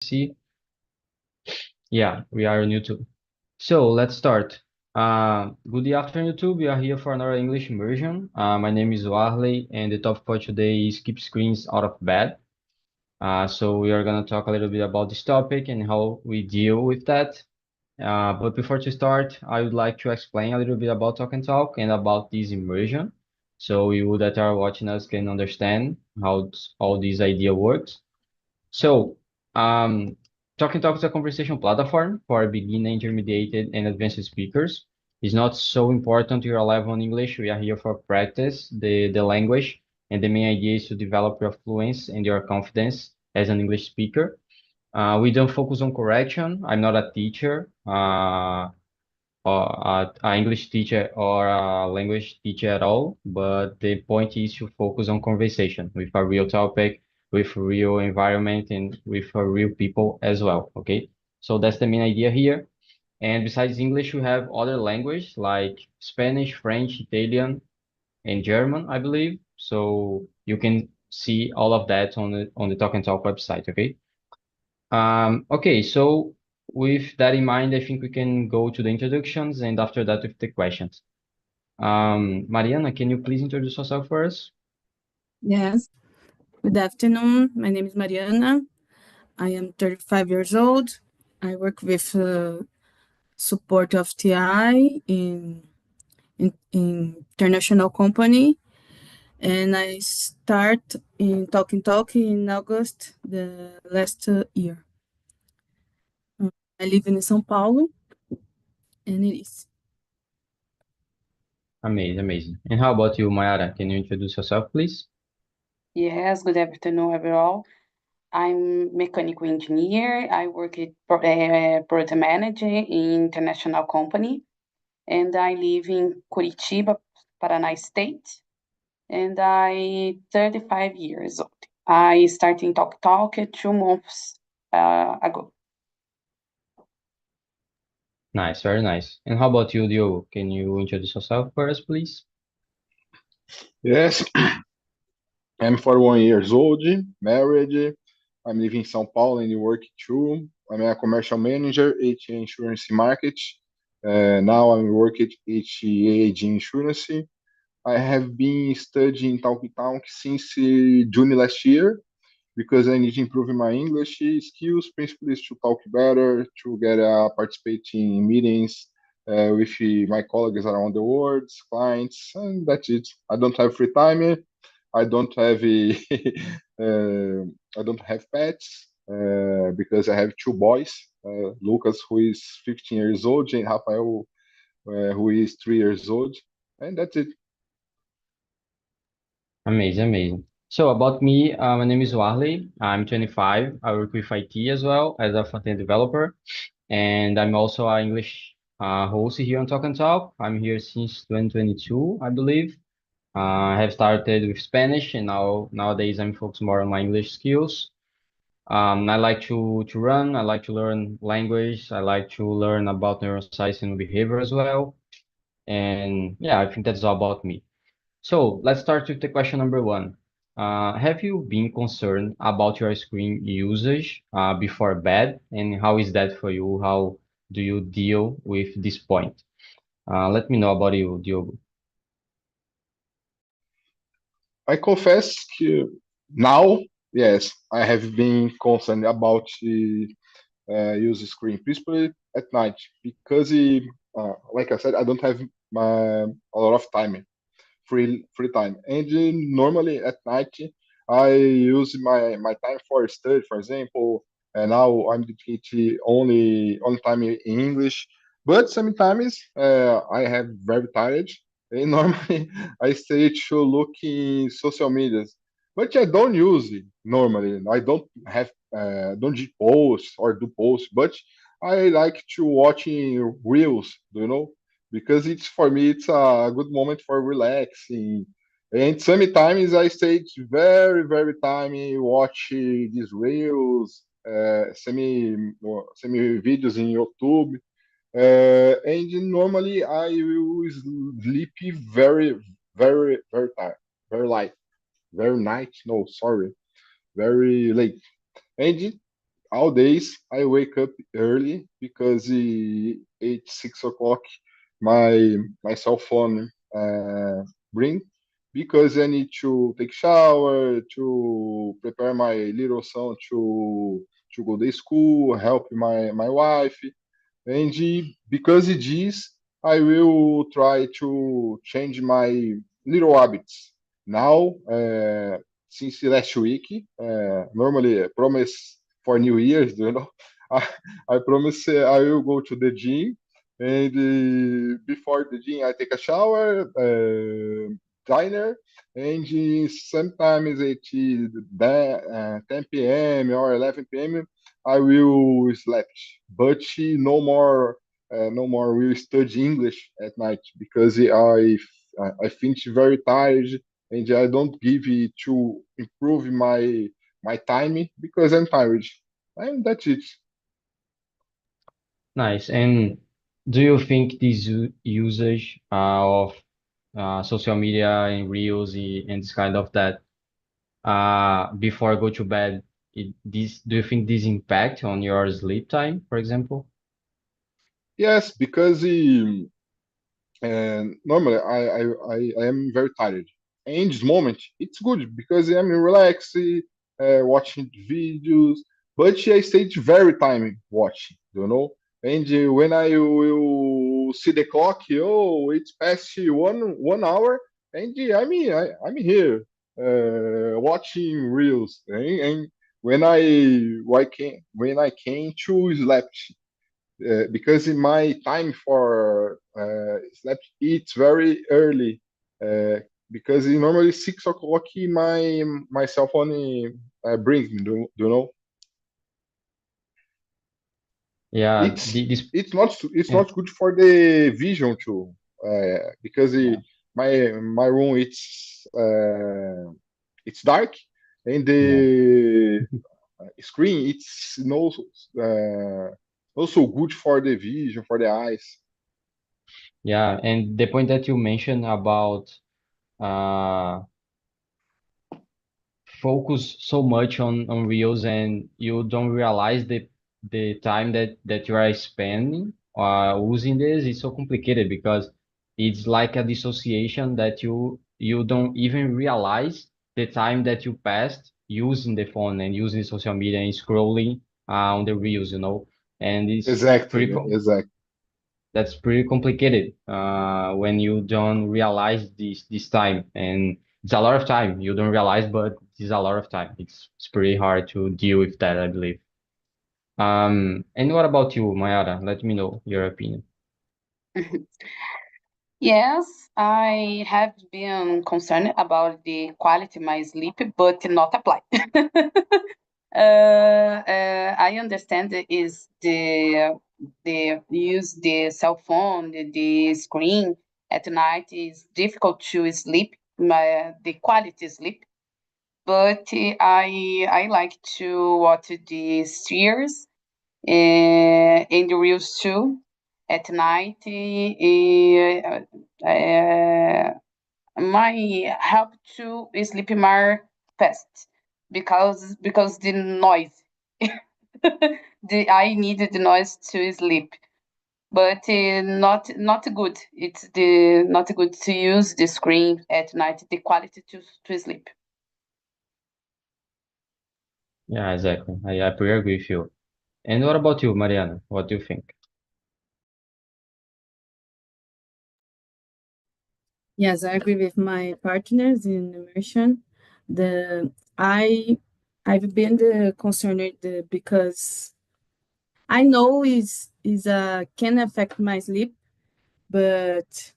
See, yeah, we are on YouTube. So let's start. Good afternoon, YouTube. We are here for another English immersion. My name is Warley, and the topic for today is keep screens out of bed. So we are gonna talk a little bit about this topic and how we deal with that. But before to start, I would like to explain a little bit about Talk and Talk and about this immersion, so you that are watching us can understand how all this idea works. So, um, Talking Talk is a conversation platform for beginner, intermediate, and advanced speakers. It's not so important your level in English. We are here for practice the language, and the main idea is to develop your fluency and your confidence as an English speaker. We don't focus on correction. I'm not a teacher. Or a English teacher or a language teacher at all, but the point is to focus on conversation with a real topic, with real environment, and with real people as well. Okay, so that's the main idea here. And besides English, we have other language like Spanish, French, Italian, and German, I believe. So you can see all of that on the Talk and Talk website. Okay. Okay, so with that in mind, I think we can go to the introductions and after that with the questions. Mariana, can you please introduce yourself first? Yes. Good afternoon. My name is Mariana. I am 35 years old. I work with support of TI in international company, and I start in Talk in August the last year. I live in São Paulo, and it is. Amazing, amazing. And how about you, Mayara? Can you introduce yourself, please? Yes, good afternoon, everyone. I'm mechanical engineer. I work at project manager in international company, and I live in Curitiba, Paraná State, and I 35 years old. I started Talk 2 months ago. Nice, very nice. And how about you, Diogo? Can you introduce yourself first, please? Yes, I'm 41 years old, married. I'm living in São Paulo and work too. I'm a commercial manager at insurance market. Now I'm working at HAG Insurance. I have been studying Talk since June last year because I need to improve my English skills, principally to talk better, to get participating in meetings with my colleagues around the world, clients, and that's it. I don't have free time. I don't have a, I don't have pets because I have two boys, Lucas, who is 15 years old, and Rafael, who is 3 years old, and that's it. Amazing, amazing. So about me, my name is Warley. I'm 25. I work with IT as well as a front-end developer, and I'm also an English host here on Talk and Talk. I'm here since 2022, I believe. I have started with Spanish, and nowadays I'm focused more on my English skills. I like to run. I like to learn language. I like to learn about neuroscience and behavior as well. And yeah, I think that's all about me. So let's start with the question number one. Have you been concerned about your screen usage before bed, and how is that for you? How do you deal with this point? Let me know about you, Diogo. I confess now, yes, I have been concerned about the use screen, principally at night, because like I said, I don't have a lot of time, free time, and normally at night I use my time for study, for example. And now I'm dedicated only time in English, but sometimes I have very tired. And normally I stay to look in social medias, but I don't use it normally. I don't have don't do posts or do posts, but I like to watching reels, because it's for me it's a good moment for relaxing. And sometimes I stay very time watch these reels, semi videos in YouTube. And normally I will sleep very tired, very light, very night. No, sorry, very late. And all days I wake up early because at 6 o'clock my cell phone ring because I need to take shower to prepare my little son to go to school, help my wife, and because it is, I will try to change my little habits. Now, since last week, normally I promise for New Year's, I, I promise I will go to the gym, and before the gym, I take a shower, diner, and sometimes at 10 p.m. or 11 p.m. I will sleep, but no more will study English at night because I finish very tired and I don't give it to improve my time because I'm tired. And that's it. Nice. And do you think this usage of social media and reels and this kind of that before I go to bed, do you think this impact on your sleep time, for example? Yes, because and normally I am very tired. And in this moment, it's good because I'm relaxed, watching videos, but I stayed very time watching, you know. And when I will see the clock, oh, it's past 1 hour, and I'm here watching reels. And when I came to sleep because in my time for sleep it's very early because it normally 6 o'clock my cell phone brings me. Do you know? Yeah, It's it's yeah, not good for the vision too because yeah, my room it's dark and yeah, the screen it's no not so good for the vision for the eyes. yeah. And the point that you mentioned about uh focus so much on reels and you don't realize the time that you are spending using this is so complicated because it's like a dissociation that you don't even realize the time that you passed using the phone and using social media and scrolling on the reels, and it's Exactly, pretty man. Exactly. that's pretty complicated when you don't realize this time, and it's a lot of time you don't realize, but it's a lot of time. It's pretty hard to deal with that, I believe. And what about you, Mayara? Let me know your opinion. Yes, I have been concerned about the quality of my sleep, but not apply. I understand that is the use the cell phone, the screen at night is difficult to sleep, the quality sleep. But I like to watch the series and the reels too at night. My help to sleep more fast because the noise. I needed the noise to sleep, but not good. It's the not good to use the screen at night. The quality to sleep. Yeah, exactly. I pretty agree with you. And what about you, Mariana? What do you think? Yes, I agree with my partners in immersion. The I've been concerned because I know is can affect my sleep, but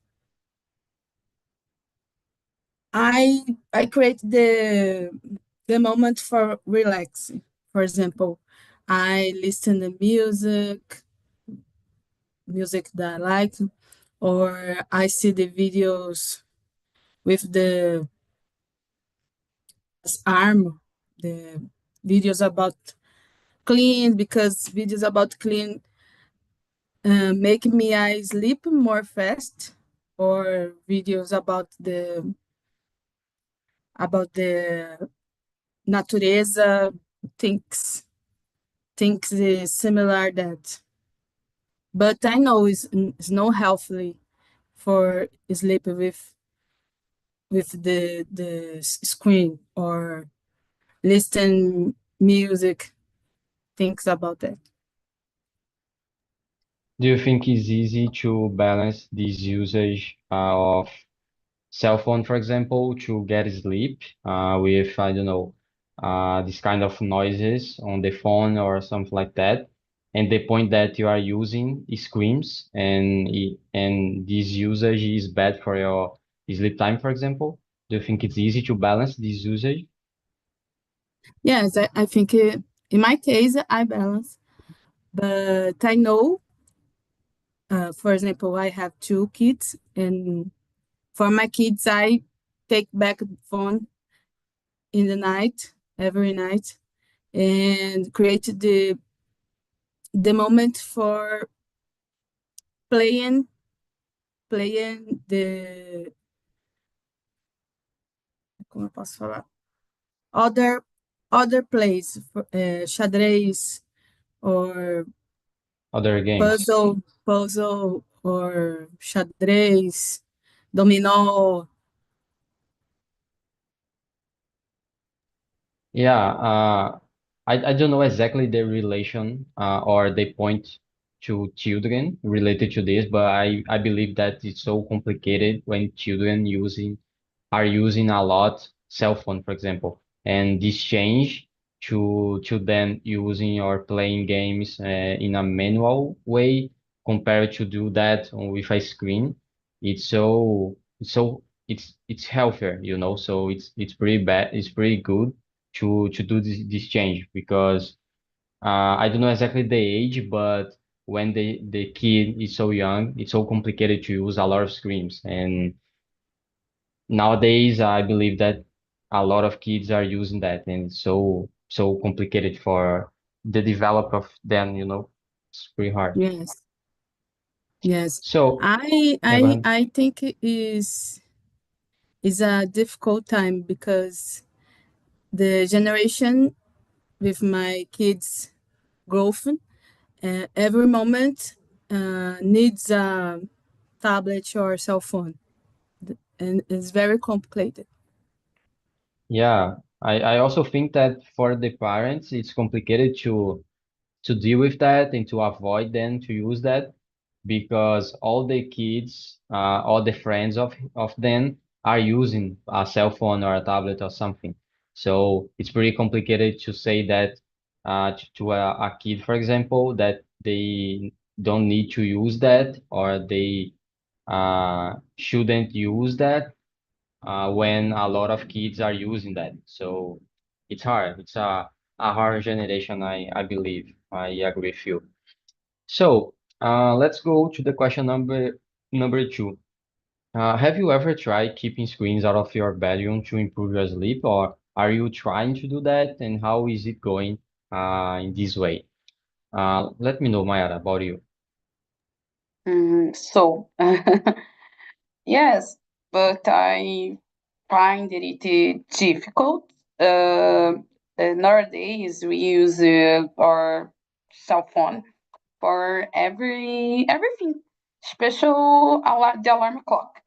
I create the moment for relaxing. For example, I listen to music that I like, or I see the videos with the arm, the videos about clean because videos about clean make me I sleep more fast, or videos about the natureza, things think is similar that. But I know it's not healthy for sleep with the screen or listen music. Things about that. Do you think it's easy to balance this usage of cell phone, for example, to get sleep with, I don't know, this kind of noises on the phone or something like that? And the point that you are using screens and this usage is bad for your sleep time, for example. Do you think it's easy to balance this usage? Yes, I think in my case I balance, but I know, for example, I have two kids, and for my kids, I take back the phone in the night, every night, and create the moment for playing the, como eu posso falar? Other plays, xadrez or Other games? puzzle or xadrez, dominó. Yeah, I don't know exactly the relation or the point to children related to this, but I believe that it's so complicated when children are using a lot cell phone, for example, and this change to them using or playing games in a manual way compared to do that with a screen, it's healthier, you know. So it's pretty bad. It's pretty good to do this change because I don't know exactly the age, but when the kid is so young, it's so complicated to use a lot of screens. And nowadays, I believe that a lot of kids are using that, and it's so complicated for the develop of them, you know. It's pretty hard. Yes, yes. So I yeah, go I ahead. I think it is a difficult time because the generation with my kids' growth, every moment needs a tablet or cell phone, and it's very complicated. Yeah, I also think that for the parents, it's complicated to deal with that and to avoid them to use that because all the kids, all the friends of them are using a cell phone or a tablet or something. So it's pretty complicated to say that to a kid, for example, that they don't need to use that or they shouldn't use that when a lot of kids are using that. So it's hard. It's a hard generation, I believe. I agree with you. So let's go to the question number two. Have you ever tried keeping screens out of your bedroom to improve your sleep, or are you trying to do that? And how is it going in this way? Let me know, Mayara, about you. So, yes, but I find it difficult. Nowadays, we use our cell phone for everything, special the alarm clock.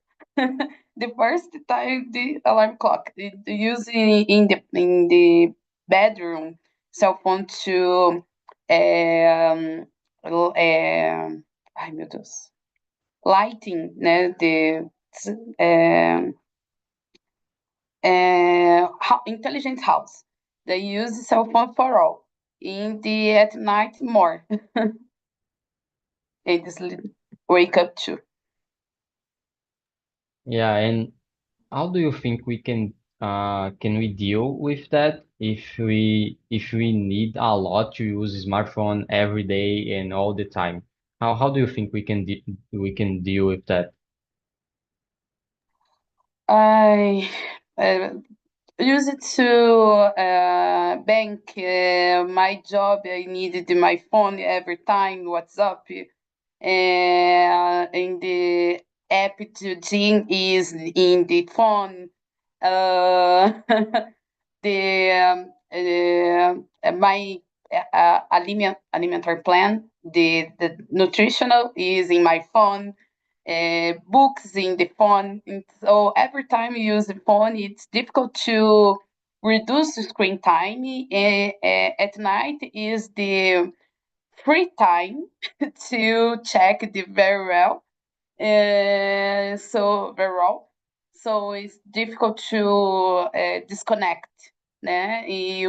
The first time the alarm clock, using in the bedroom cell phone to ai meu Deus, lighting, né, intelligent house. They use cell phone for all. In the at night more, and sleep, wake up too. Yeah, and how do you think we can we deal with that if we need a lot to use smartphone every day and all the time? How do you think we can deal with that? I use it to bank my job. I needed my phone every time, WhatsApp, and the app to Gym is in the phone. Uh, the my alimentary plan. The nutritional is in my phone, books in the phone. And so every time you use the phone, it's difficult to reduce the screen time. At night is the free time to check the very well. So very well. So it's difficult to disconnect, né? E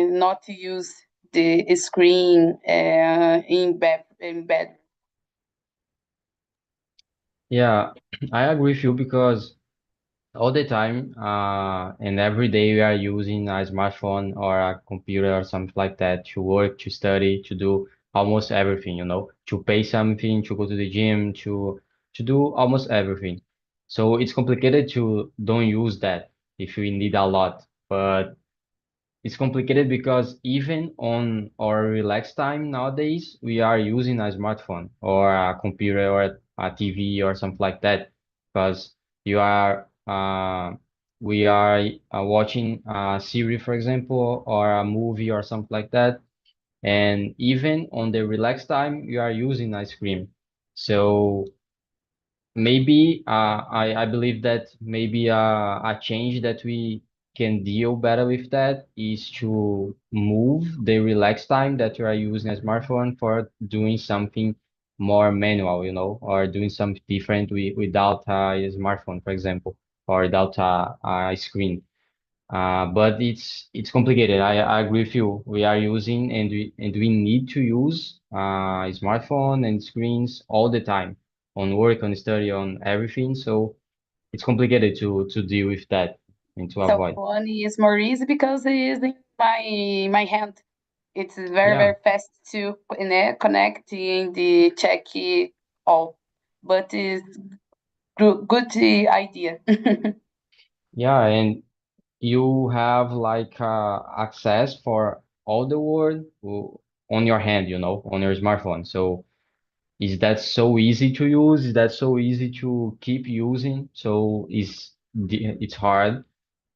not use the screen in bed. Yeah, I agree with you because all the time, and every day we are using a smartphone or a computer or something like that to work, to study, to do almost everything, to pay something, to go to the gym, to do almost everything. So it's complicated to don't use that if you need a lot. But it's complicated because even on our relaxed time nowadays, we are using a smartphone or a computer or a TV or something like that because you are we are watching a series, for example, or a movie or something like that. And even on the relaxed time, you are using ice cream. So maybe I believe that maybe a change that we can deal better with that is to move the relax time that you are using a smartphone for doing something more manual, or doing something different without a smartphone, for example, or without a screen. But it's complicated. I agree with you. We are using and we need to use smartphone and screens all the time on work, on study, on everything. So it's complicated to deal with that and to So avoid. phone is more easy because it is in my hand. It's very Yeah, very fast to connect in the check it all, but it's good idea. yeah, and you have like access for all the world on your hand, on your smartphone. So is that so easy to use? Is that so easy to keep using? So it's hard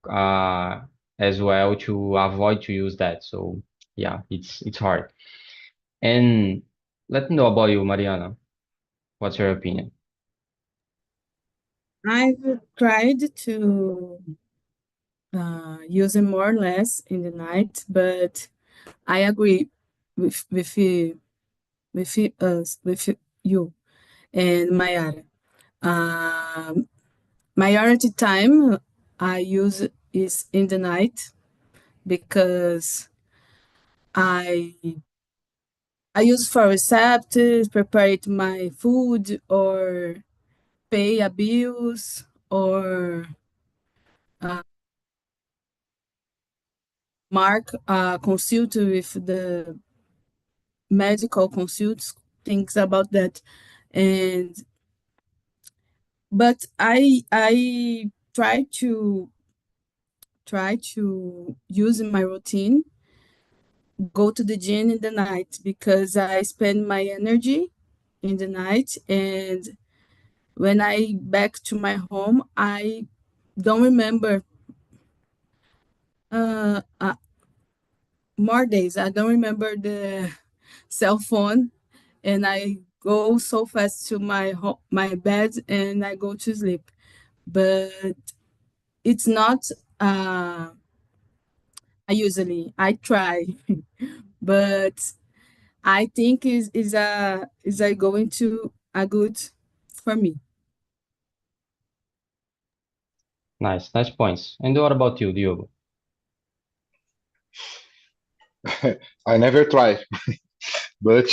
uh, as well to avoid to use that. So yeah, it's hard. And let me know about you, Mariana. What's your opinion? I've tried to use it more or less in the night, but I agree with you and Mayara. Um, Majority time I use is in the night because I I use for recepts, prepare my food, or pay a bills, or uh, mark a consult with the medical consults, things about that. And but I try to use in my routine, go to the gym in the night because I spend my energy in the night, and when I back to my home, I don't remember uh, uh more days. I don't remember the cell phone, and I go so fast to my bed and I go to sleep. But it's not I usually I try, but I think is a going to a good for me. Nice, nice points. And what about you, Diogo? I never try, but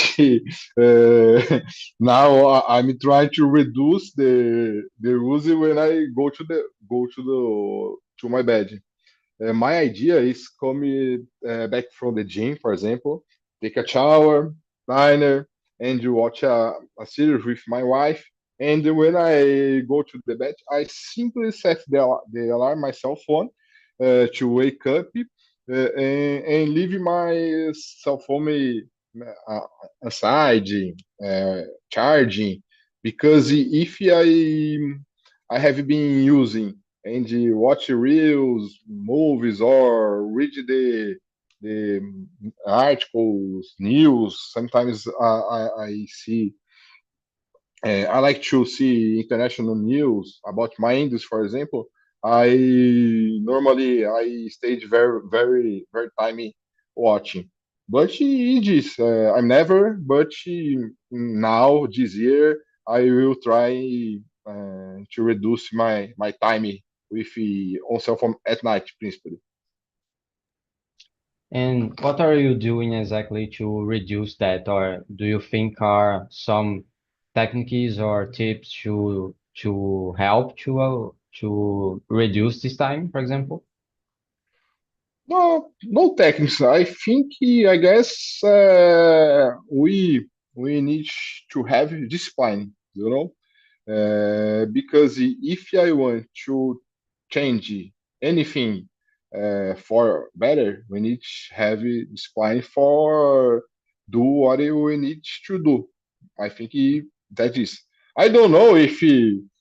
now I'm trying to reduce the use when I go to my bed. My idea is coming back from the gym, for example, take a shower, diner, and you watch a series with my wife. And when I go to the bed, I simply set the alarm, my cell phone, to wake up and leave my cell phone uh, aside, uh, charging, because if I have been using and watch reels, movies, or read the articles, news. Sometimes I see I like to see international news about my industry, for example. I normally I stage very timey watching, but it is I'm never. But now this year I will try to reduce my time with on cell phone at night, principally. And what are you doing exactly to reduce that? Or do you think are some techniques or tips to help to reduce this time, for example? No, no techniques. I think I guess we need to have discipline. You know, because if I want to change anything for better, we need to have discipline for do what we need to do. I think that is. I don't know if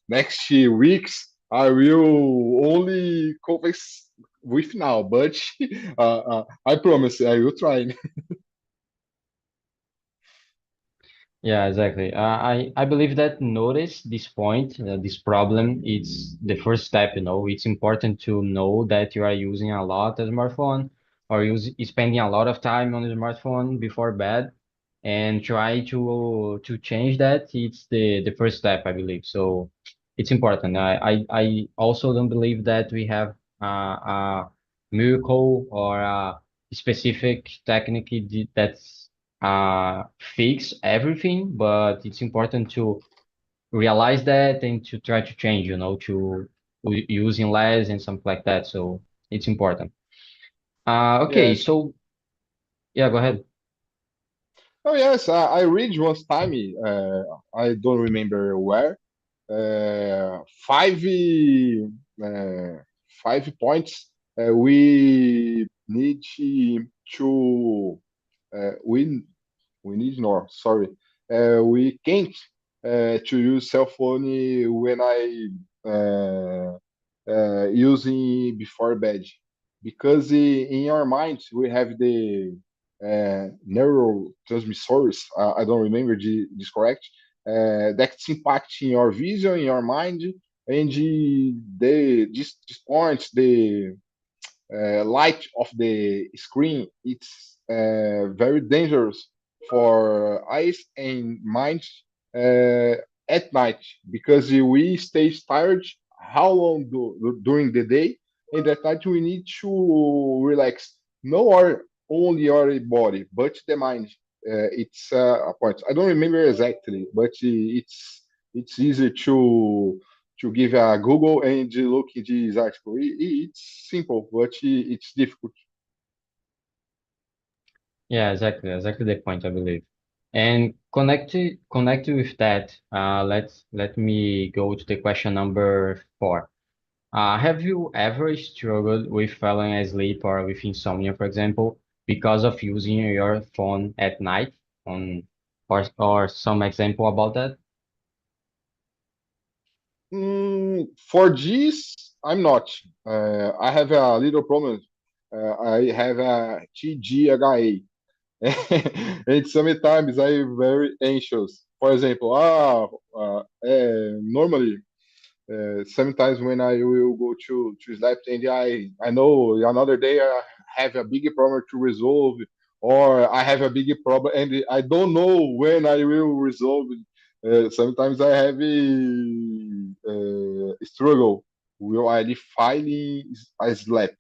next weeks I will only confess with now, but I promise I will try. Yeah, exactly. I believe that notice this point, this problem, it's the first step, you know. It's important to know that you are using a lot of smartphone or spending a lot of time on the smartphone before bed and try to change that. It's the first step, I believe. So it's important. I also don't believe that we have a miracle or a specific technique that's fix everything, but it's important to realize that and to try to change, you know, to using less and something like that. So it's important. Okay, Yes. so yeah, go ahead. Oh yes, I read one time. I don't remember where. Five 5 points we need to we need no sorry we can't to use cell phone when I using before bed because in our mind we have the neurotransmitters. I don't remember this correct. That's impacting your vision, your mind, and these points the light of the screen, it's very dangerous for eyes and mind uh, at night because we stay tired how long during the day, and at night we need to relax. No, our only our body, but the mind. It's a point. I don't remember exactly, but it's easy to give a Google and look at this article. It's simple, but it's difficult. Yeah, exactly the point, I believe. And connected with that, let me go to the question number 4. Have you ever struggled with falling asleep or with insomnia, for example, because of using your phone at night? On or some example about that? For this, I'm not. I have a little problem. I have a TGHA, and sometimes I'm very anxious. For example, normally sometimes when I will go to sleep and I know another day I have a big problem to resolve, or I have a big problem and I don't know when I will resolve it. Sometimes I have a struggle will I finally I sleep,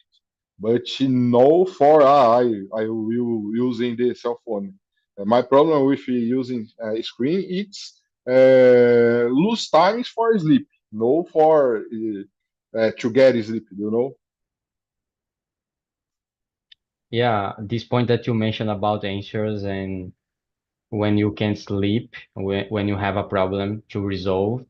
but no for I will using the cell phone. My problem with using screen it's lose times for sleep, no for to get sleep, you know. Yeah, this point that you mentioned about answers and when you can sleep, when you have a problem to resolve,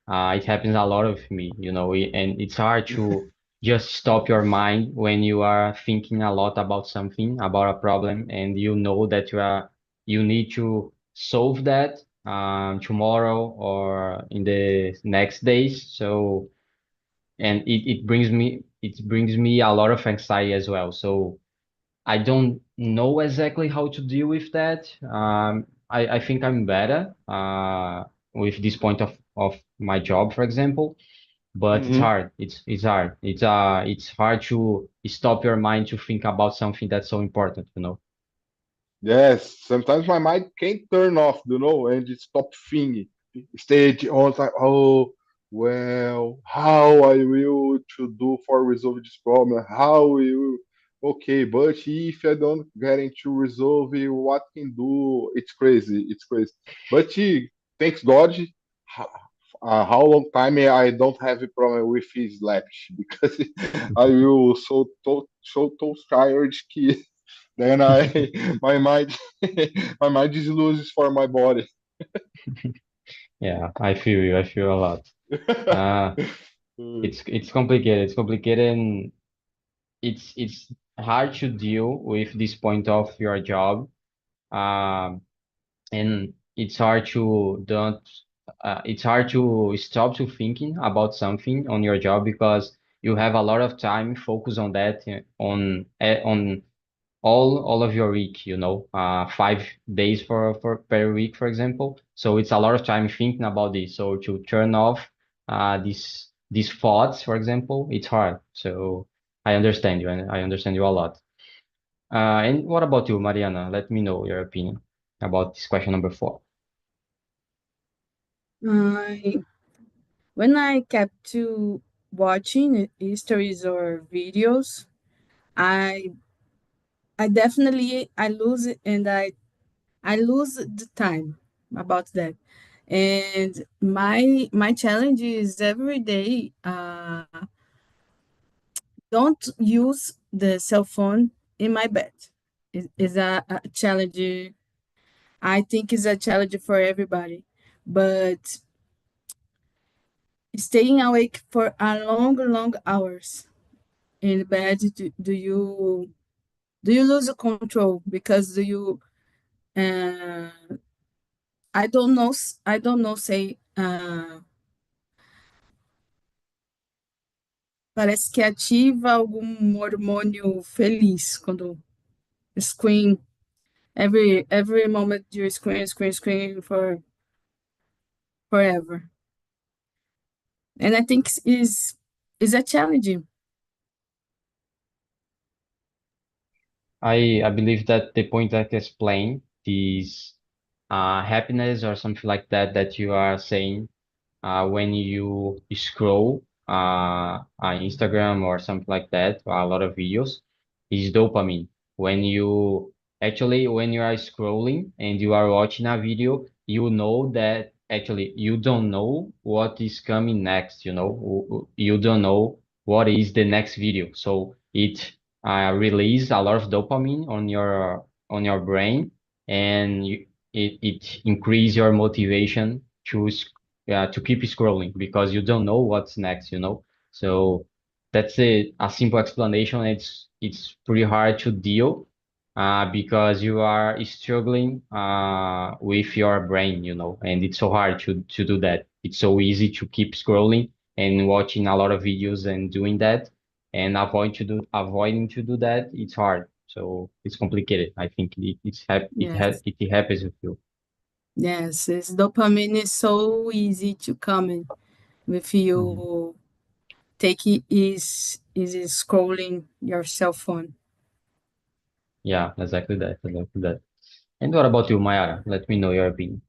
it happens a lot with me, you know, and it's hard to just stop your mind when you are thinking a lot about something, about a problem, and you know that you need to solve that tomorrow or in the next days. So, and it brings me a lot of anxiety as well. So I don't know exactly how to deal with that. I think I'm better with this point of my job, for example, but it's Hmm. hard. It's hard. It's hard to stop your mind to think about something that's so important, you know. Yes, sometimes my mind can't turn off, and it stop thinking. Stage on like, oh, well, how I will to do for resolve this problem? How will okay, but if I don't get into resolve it, what can do? It's crazy, it's crazy. But thanks God, how long time I don't have a problem with his laptop because I will so tired then I my mind my mind is loses for my body. Yeah, I feel you. I feel a lot. Uh, it's complicated. It's complicated, and it's hard to deal with this point of your job. Um, and it's hard to don't it's hard to stop to thinking about something on your job because you have a lot of time focus on that on all of your week, 5 days for per week, for example. So it's a lot of time thinking about this. So to turn off these thoughts, for example, it's hard. So I understand you, and I understand you a lot. And what about you, Mariana? Let me know your opinion about this question number 4. I when I kept to watching histories or videos, I I definitely I lose it, and I lose the time about that. And my challenge is every day, don't use the cell phone in my bed. Is a challenge. I think is a challenge for everybody. But staying awake for a long hours in bed, do you lose the control because do you uh, I don't know say parece que ativa algum hormônio feliz quando screen every moment you screen for forever. And I think is a challenge. I believe that the point that explain this happiness or something like that that you are saying when you scroll Instagram or something like that, a lot of videos, is dopamine. When you when you are scrolling and you are watching a video, you know that actually you don't know what is coming next, you don't know what is the next video. So it release a lot of dopamine on your brain, and it increase your motivation to keep scrolling because you don't know what's next. So that's a simple explanation. It's pretty hard to deal because you are struggling with your brain, and it's so hard to do that. It's so easy to keep scrolling and watching a lot of videos and doing that, and avoiding to do that. It's hard. So it's complicated. I think Yes. it happens with you. Yes, this dopamine is so easy to come in if Mhm. you take it is scrolling your cell phone. Yeah, exactly that. Exactly that. And what about you, Mayara? Let me know your opinion.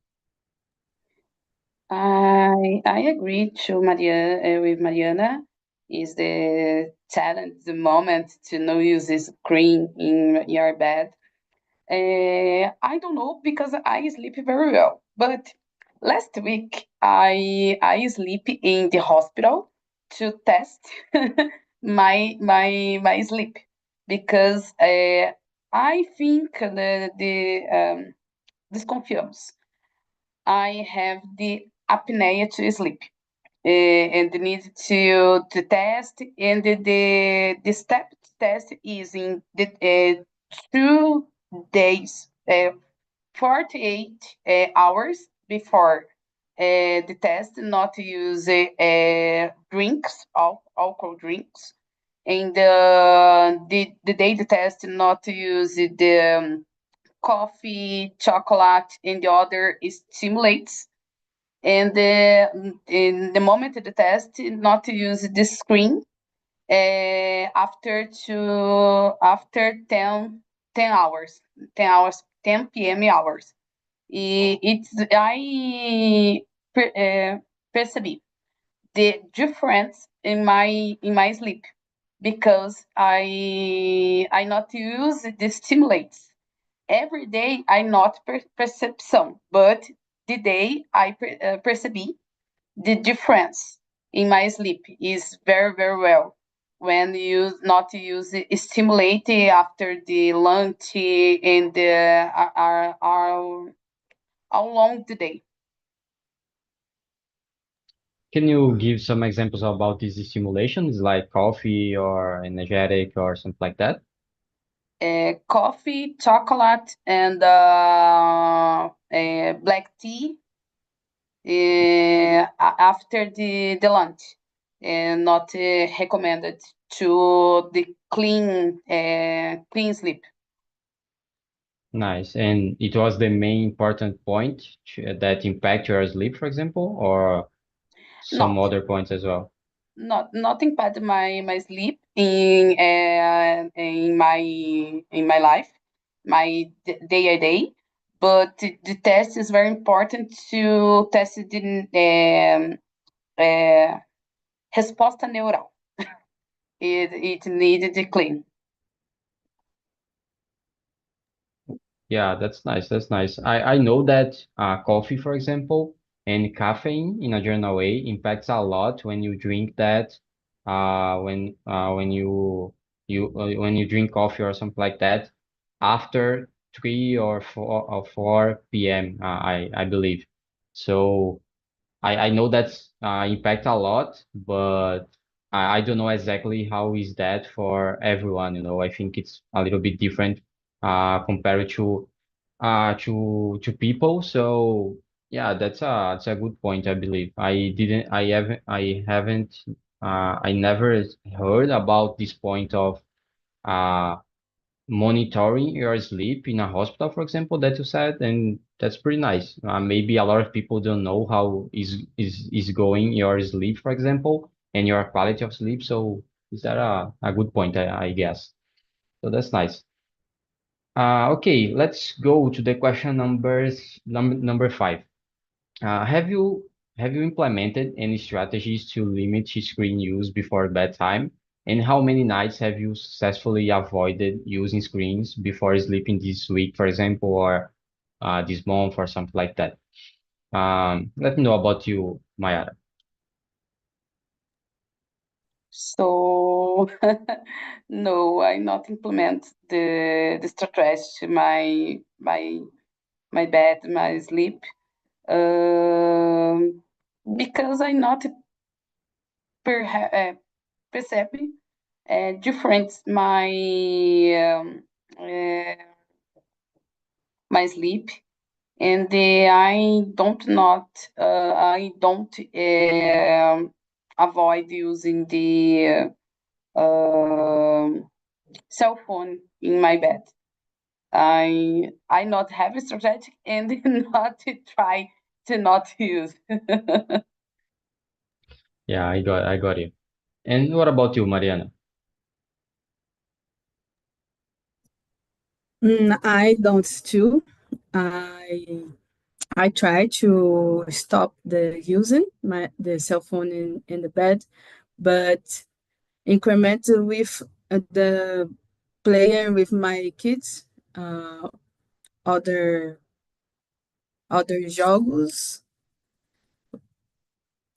I agree to Maria with Mariana. Is the talent the moment to not use the screen in your bed? I don't know because I sleep very well. But last week I sleep in the hospital to test my sleep because I think the desconfiamos. I have the apnea to sleep and need to test. And the step test is in the 2 days, 48 hours before the test, not to use drinks, alcohol drinks. And the daily test not to use the coffee, chocolate, and the other stimulates. And in the moment of the test, not to use the screen after 10 hours, 10 p.m. hours. It's I perceive the difference in my sleep because I not use the stimulates every day. I not perception, but the day I perceive the difference in my sleep is very well when you not use stimulate after the lunch and all along the day. Can you give some examples about these stimulations, like coffee or energetic or something like that? Coffee, chocolate, and black tea after the lunch, and not recommended to the clean sleep. Nice. And it was the main important point that impact your sleep, for example, or some Not other points as well? not impact my sleep in my life, my day a day. But the test is very important to test the resposta neural. It needed to clean. Yeah, that's nice. That's nice. I know that coffee, for example, and caffeine in a general way impacts a lot when you drink that. When when you drink coffee or something like that after 3 or 4 p.m. I believe. So I know that's impact a lot, but I don't know exactly how is that for everyone. I think it's a little bit different compared to people. So yeah, that's a good point, I believe. I never heard about this point of uh monitoring your sleep in a hospital, for example, that you said, and that's pretty nice. Maybe a lot of people don't know how is going your sleep, for example, and your quality of sleep. So is that a good point, I guess. So that's nice. Okay, let's go to the question number 5. Have you implemented any strategies to limit screen use before bedtime? And how many nights have you successfully avoided using screens before sleeping this week, for example, or this month or something like that? Let me know about you, Mayara. So no, I not implement the strategy to my bed, my sleep, um, because I not perceive different uh, my sleep, and I don't avoid using the cell phone in my bed. I not have a strategy and not to try to not use. Yeah, I got you. And what about you, Mariana? I don't too. I I try to stop the using the cell phone in the bed, but increment with the player with my kids, uh, other other jogos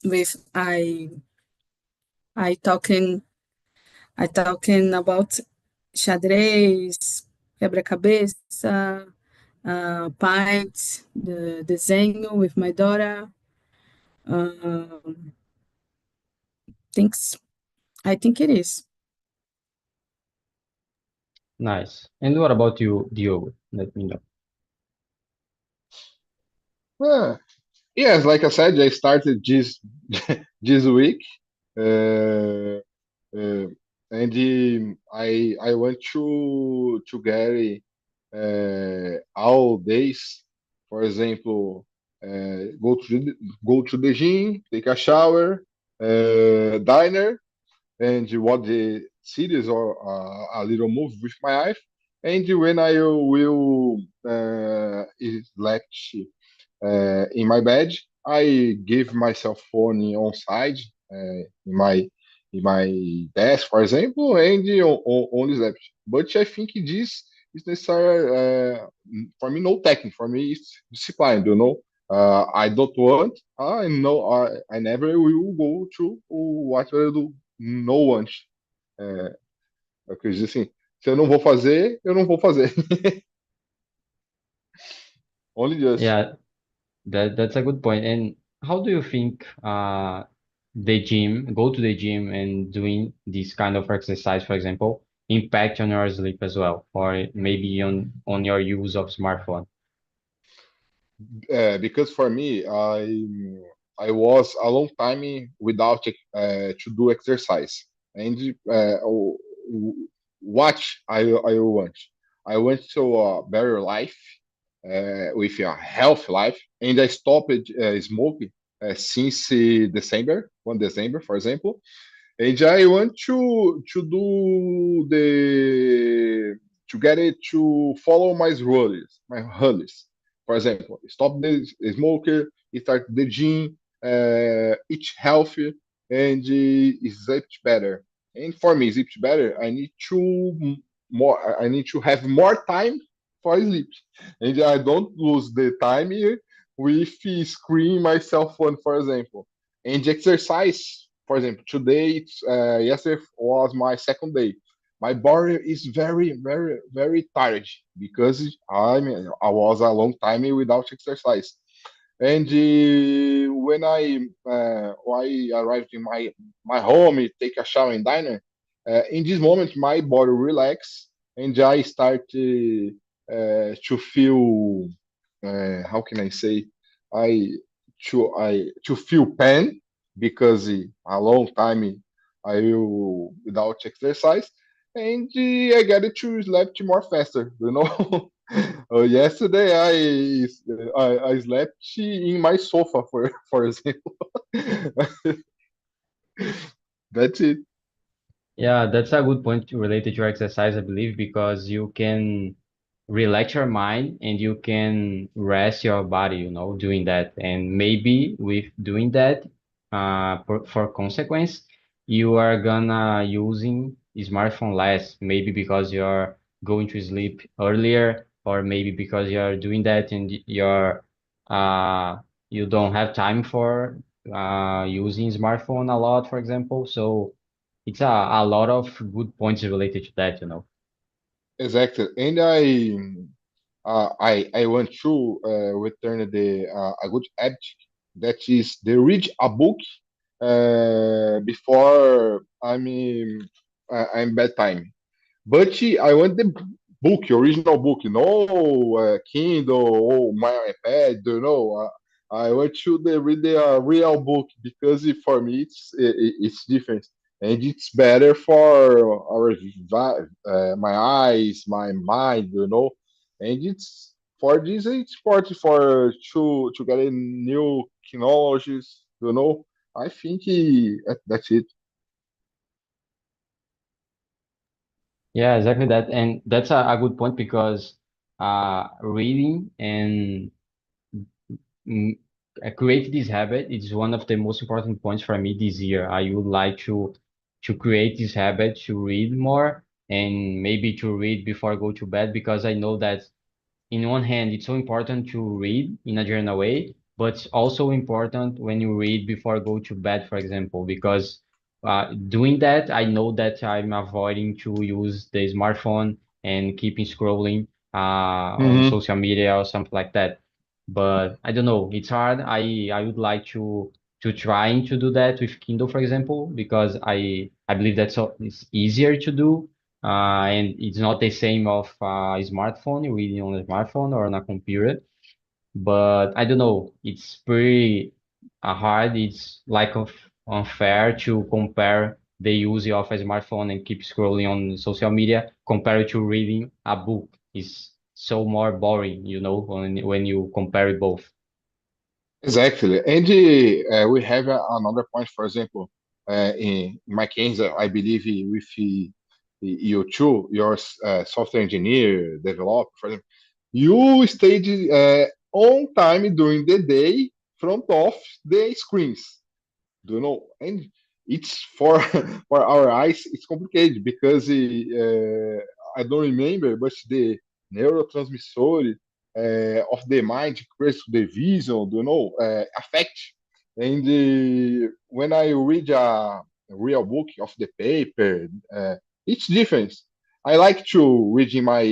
with I talking I talking about xadrez, quebra-cabeça, pints, the desenho with my daughter. Um, thinks I think it is. Nice. And what about you, Diogo? Let me know. Uh, yes, like I said, I started this this week. Uh, uh, and I want to get all days. For example, go to the gym, take a shower, diner, and watch the series or a little movie with my wife. And when I will slept in my bed, I give myself phone on side in my desk, for example, and on this laptop. But I think this is necessary for me. No technique for me. It's discipline. You know, I don't want. I know. I never will go to what I do. No one. É, eu acredito assim. Se eu não vou fazer, eu não vou fazer. Only just. Yeah, that's a good point. And how do you think the gym, go to the gym and doing this kind of exercise, for example, impact on your sleep as well, or maybe on your use of smartphone? Because for me, I was a long time without to do exercise, and what I want. I want to a better life with a healthy life, and I stopped smoking since December, 1 December, for example. And I want to get it to follow my rules. For example, stop the smoker, start the gym, eat healthy, and sleep better. And for me, sleep better. I need to have more time for sleep, and I don't lose the time here with screen my cell phone, for example. And exercise, for example, yesterday was my second day. My body is very, very, very tired because I was a long time without exercise. And when I arrived in my home, take a shower and diner, in this moment my body relax and I start to feel how can I say I to feel pain because a long time I will without exercise and I get it to sleep more faster. You know, yesterday I slept in my sofa for example. That's it. Yeah, that's a good point related to your exercise, I believe, because you can relax your mind and you can rest your body, doing that. And maybe with doing that, for consequence, you are gonna using smartphone less, maybe because you're going to sleep earlier, or maybe because you're doing that and uh you don't have time for using smartphone a lot, for example. So it's a lot of good points related to that, Exactly. And I want to return the a good habit that is the read a book before I'm bedtime. But I want the book, original book, no Kindle or my iPad, you know. I want to read the real book because for me it's different and it's better for my eyes, my mind, you know. And it's for this it's important for to get a new technologies, you know. I think that's it. Yeah, exactly that. And that's a good point because reading and mm, create this habit is one of the most important points for me this year. I would like to create this habit to read more and maybe to read before I go to bed because I know that in one hand, it's so important to read in a general way, but it's also important when you read before go to bed, for example, because doing that, I know that I'm avoiding to use the smartphone and keeping scrolling on Hmm. social media or something like that. But I don't know, it's hard. I would like to trying to do that with Kindle, for example, because I believe it's easier to do and it's not the same of a smartphone, reading on a smartphone or on a computer. But I don't know, it's pretty hard. It's like of unfair to compare they use of a smartphone and keep scrolling on social media compared to reading a book. Is so more boring, when you compare it both. Exactly. And we have another point, for example, in my case, I believe with you too, your software engineer, developer, for example, you stayed on time during the day front of the screens. Do you know? And it's for for our eyes, it's complicated because I don't remember, but the neurotransmitter of the mind creates the vision, do you know, affect. And when I read a real book of the paper, it's different. I like to read in my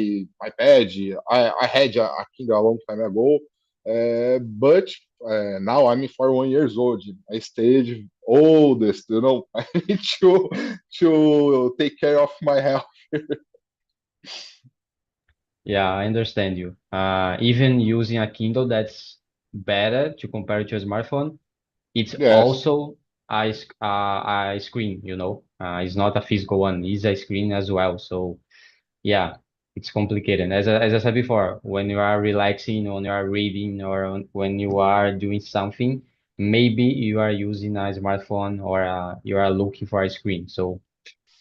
iPad. I had a Kindle a long time ago, but now I'm 41 years old. I stayed oldest, you know. I need to take care of my health. Yeah, I understand you. Even using a Kindle, that's better to compare to a smartphone. It's Yes, also a screen, it's not a physical one, it's a screen as well. So yeah, it's complicated. As I said before, when you are relaxing, when you are reading, or when you are doing something, maybe you are using a smartphone or you are looking for a screen. So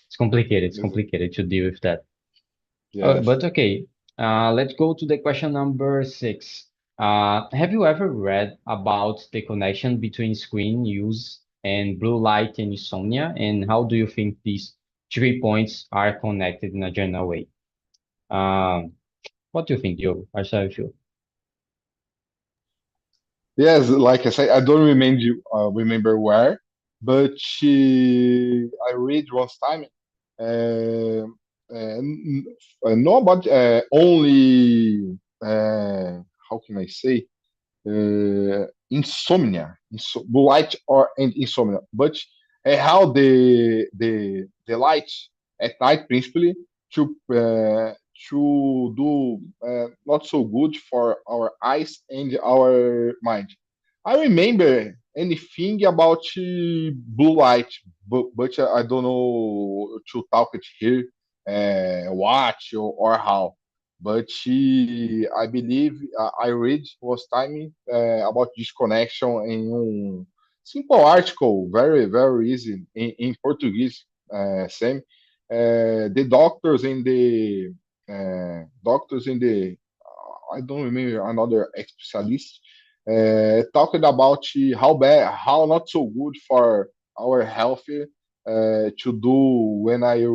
it's complicated. It's yes, complicated to deal with that. yes. But okay, let's go to the question number 6. Have you ever read about the connection between screen use and blue light and insomnia? And how do you think these 3 points are connected in a general way? Um, what do you think, Diogo? How shall I feel? Yes, like I said, I don't remember where, but I read one time. Uh, know about only how can I say insomnia, blue light or and insomnia, but how the light at night principally to do not so good for our eyes and our mind. I remember anything about blue light, but I don't know to talk it here, watch or how. But I believe I read was time about this connection in simple article, very very easy in Portuguese. Same, the doctors in the I don't remember another specialist talking about how bad, how not so good for our health to do when I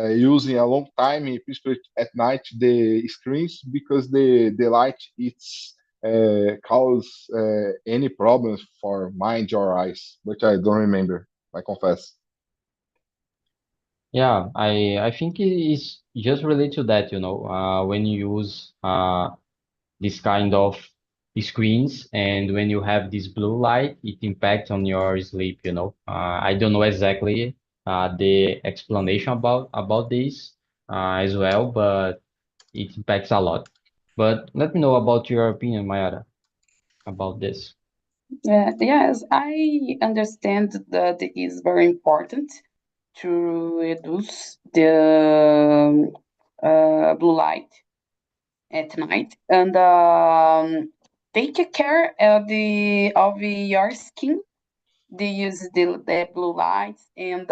using a long time, especially at night, the screens because the light it's cause any problems for mind or eyes, which I don't remember. I confess. Yeah, I think it is just related to that, when you use this kind of screens and when you have this blue light, it impacts on your sleep. I don't know exactly the explanation about this as well, but it impacts a lot. But let me know about your opinion, Mayara, about this. Yes, I understand that it is very important to reduce the blue light at night and take care of your skin. They use the blue lights and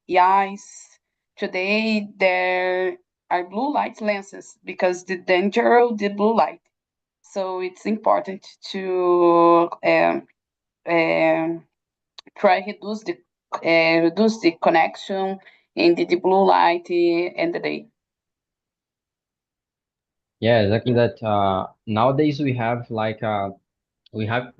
yes, today there are blue light lenses because the danger of the blue light. So it's important to try reduce the connection in the blue light in the day. Yeah, exactly that. Nowadays we have like we have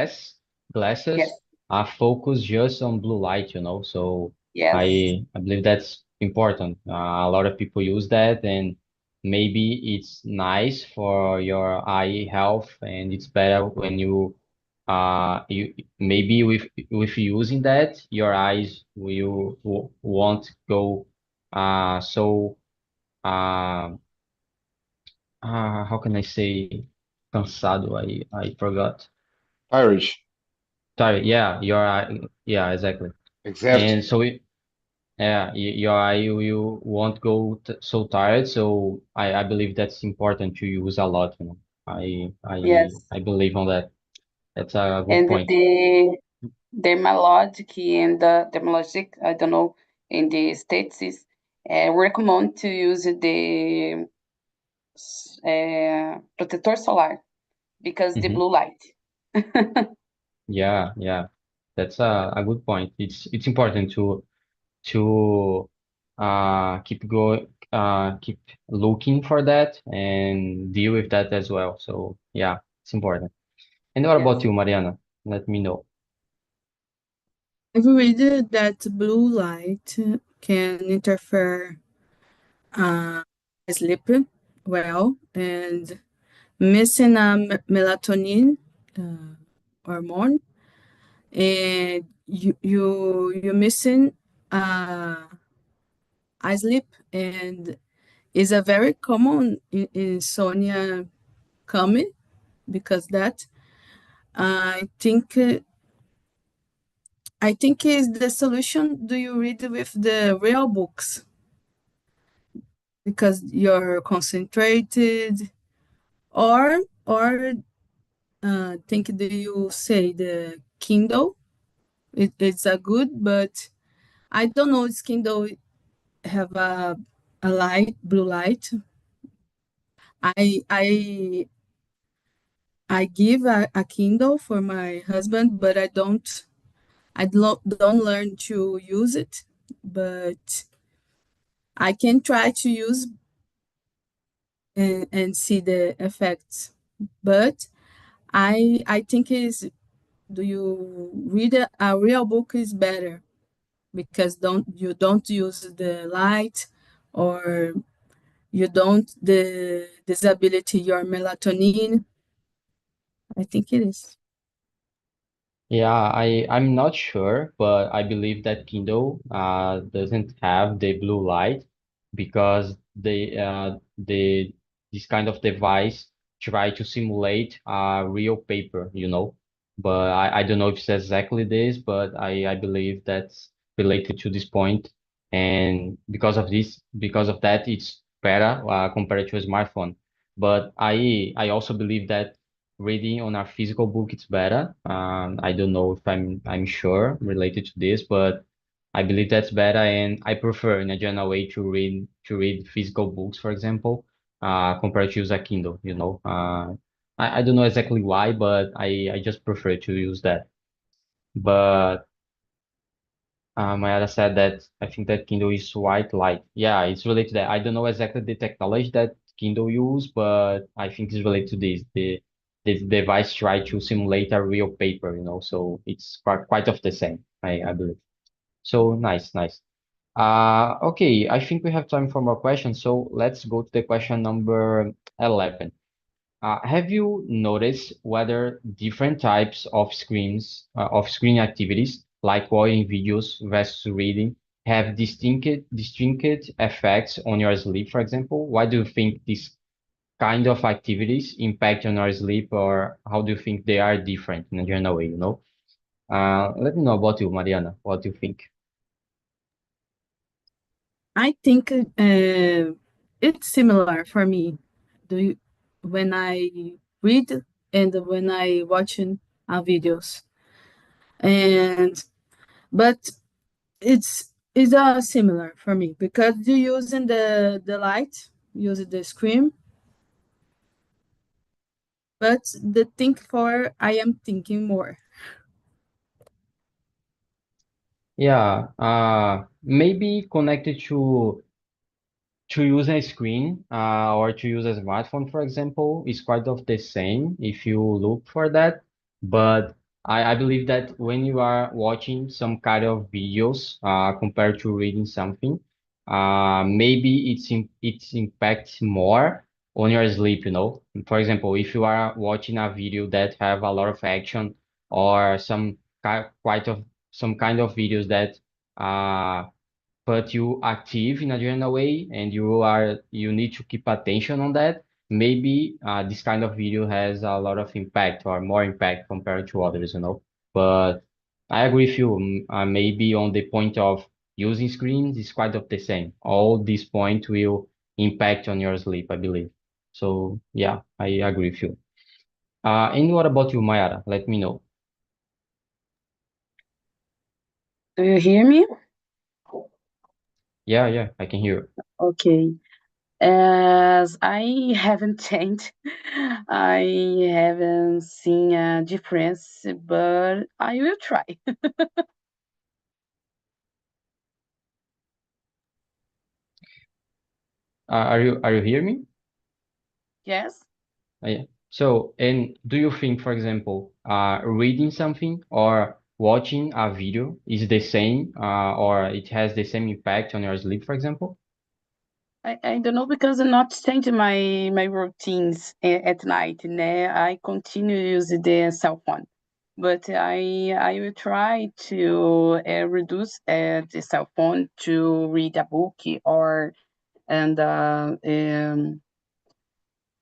Yes, glasses are focused just on blue light, so yes. I believe that's important. A lot of people use that, and maybe it's nice for your eye health, and it's better when you maybe with using that your eyes won't go so uh, how can I say cansado? I forgot. Irish. Sorry, yeah, yeah, exactly. Exactly. And so yeah, your eye will won't go t so tired. So I believe that's important to use a lot, you know. Yes. I believe on that. That's a good And point. the dermatologic and the dermatologic, I don't know, in the States is recommend to use the protector solar because the Hmm. blue light. Yeah, yeah. That's a good point. It's important to keep looking for that and deal with that as well. So yeah, it's important. And what about Yes. you, Mariana? Let me know. I've read that blue light can interfere sleep well and missing a melatonin hormone, and you're missing uh, sleep, and is a very common insomnia coming because that I think I think is the solution. Do you read with the real books because you're concentrated, or think do you say the Kindle? It's a good, but I don't know. It's Kindle have a light, blue light. I I give a Kindle for my husband, but don't learn to use it. But I can try to use and see the effects. But I think is do you read a real book is better because don't use the light, or you don't the disability your melatonin. I think it is. Yeah, I'm not sure, but I believe that Kindle doesn't have the blue light because the this kind of device try to simulate real paper, you know. But I don't know if it's exactly this, but I believe that's related to this point. And because of that, it's better compared to a smartphone. But I also believe that reading on a physical book it's better. I don't know if I'm sure related to this, but I believe that's better, and I prefer in a general way to read physical books, for example, compared to use a Kindle. You know, I don't know exactly why, but I just prefer to use that. But Mayara said that I think that Kindle is white light. Yeah, it's related to that. I don't know exactly the technology that Kindle use, but I think it's related to this. The device try to simulate a real paper, you know, so it's quite of the same, I believe. So nice, nice. Okay, I think we have time for more questions. So let's go to the question number 11. Have you noticed whether different types of screen activities, like watching videos versus reading, have distinct effects on your sleep, for example? Why do you think this kind of activities impact on our sleep, or how do you think they are different in a general way, you know? Let me know about you, Mariana. What do you think? I think it's similar for me. Do you, when I read and when I watching videos, and but it's similar for me because you using the light, using the screen, but the think for I am thinking more. Yeah, maybe connected to use a screen or to use a smartphone, for example, is quite of the same if you look for that. But I believe that when you are watching some kind of videos compared to reading something, maybe it's impacts more on your sleep, you know. For example, if you are watching a video that have a lot of action or quite of some kind of videos that uh but you active in a general way and you need to keep attention on that, maybe this kind of video has a lot of impact or more impact compared to others, you know. But I agree with you. Maybe on the point of using screens is quite of the same. All these point will impact on your sleep, I believe. So yeah, I agree with you. And what about you, Mayara? Let me know. Do you hear me? Yeah, yeah, I can hear. Okay. As I haven't changed, I haven't seen a difference, but I will try. Are you hear me? Yes. Yeah. So, and do you think, for example, reading something or watching a video is the same, or it has the same impact on your sleep, for example? I don't know because I'm not changing my routines at night, né? I continue using the cell phone, but I will try to reduce the cell phone to read a book or and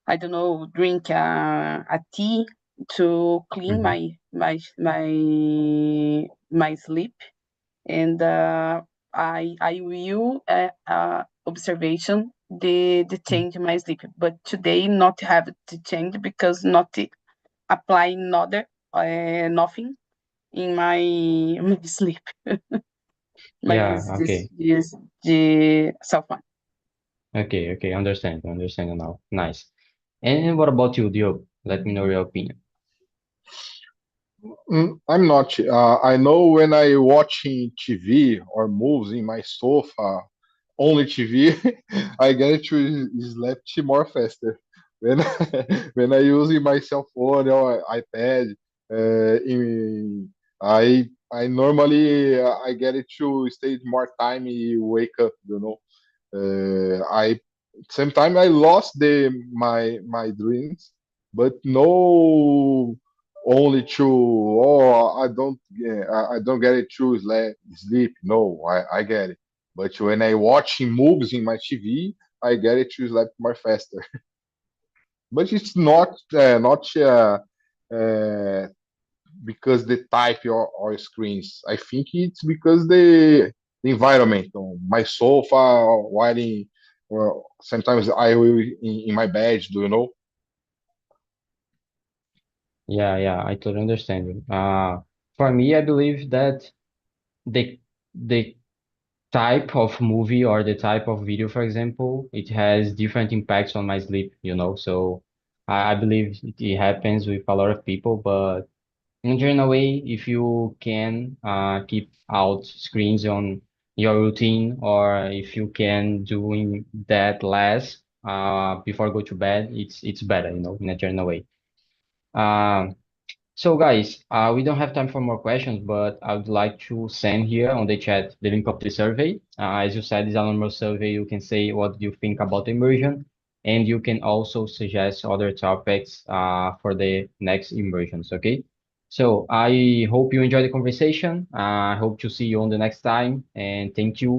I don't know, drink a tea to clean Hmm. my sleep, and I will observation the change in my sleep. But today not have to change because not apply another nothing in my my sleep. My Yeah, use okay. this the cell phone. Okay, understand now. Nice. And what about you, Diogo? Let me know your opinion. I'm not. I know when I watching TV or movies in my sofa, only TV, I get to sleep more faster. When when I using my cell phone or iPad, I normally I get it to stay more time. You wake up, you know. I sometimes I lost my dreams, but no only to I don't get it to sleep. No, I get it. But when I watching movies in my TV, I get it to sleep more faster. But it's not uh, because the type or screens. I think it's because the environment. My sofa, while in, well, sometimes I will in my bed. Do you know? Yeah, I totally understand you. For me, I believe that the type of movie or the type of video, for example, it has different impacts on my sleep, you know. So I believe it happens with a lot of people, but in a general way, if you can keep out screens on your routine, or if you can doing that less before go to bed, it's better, you know, in a general way. Um, so guys, we don't have time for more questions, but I would like to send here on the chat the link of the survey. As you said, it's a normal survey. You can say what you think about immersion, and you can also suggest other topics for the next immersions, okay? So I hope you enjoy the conversation. I hope to see you on the next time, and thank you.